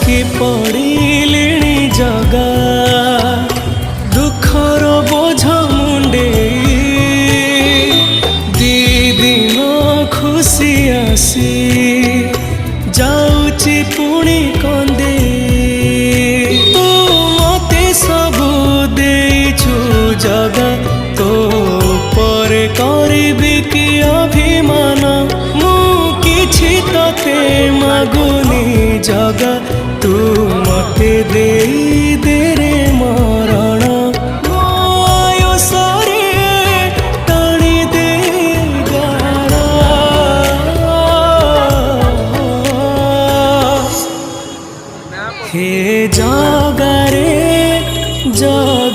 କି ପଡ଼ିଲିଣି ଜଗା ଦୁଃଖର ବୋଝ ମୁଣ୍ଡେଇ ଦି ଦିନ ଖୁସି ଆସି ଯାଉଛି ପୁଣି କନ୍ଦେଇ ତୁ ମତେ ସବୁ ଦେଇଛୁ ଜଗା ତୋ ଉପରେ କରିବି କି ଅଭିମାନ ମୁଁ କିଛି ତତେ ମାଗୁନି ଜଗା ତୁ ମତେ ଦେଇ ଦେ ରେ ମରଣ ମୋ ଆୟୁଷରେ ଟାଣି ଦେ ଗାର ହେ ଜଗାରେ ଜଗା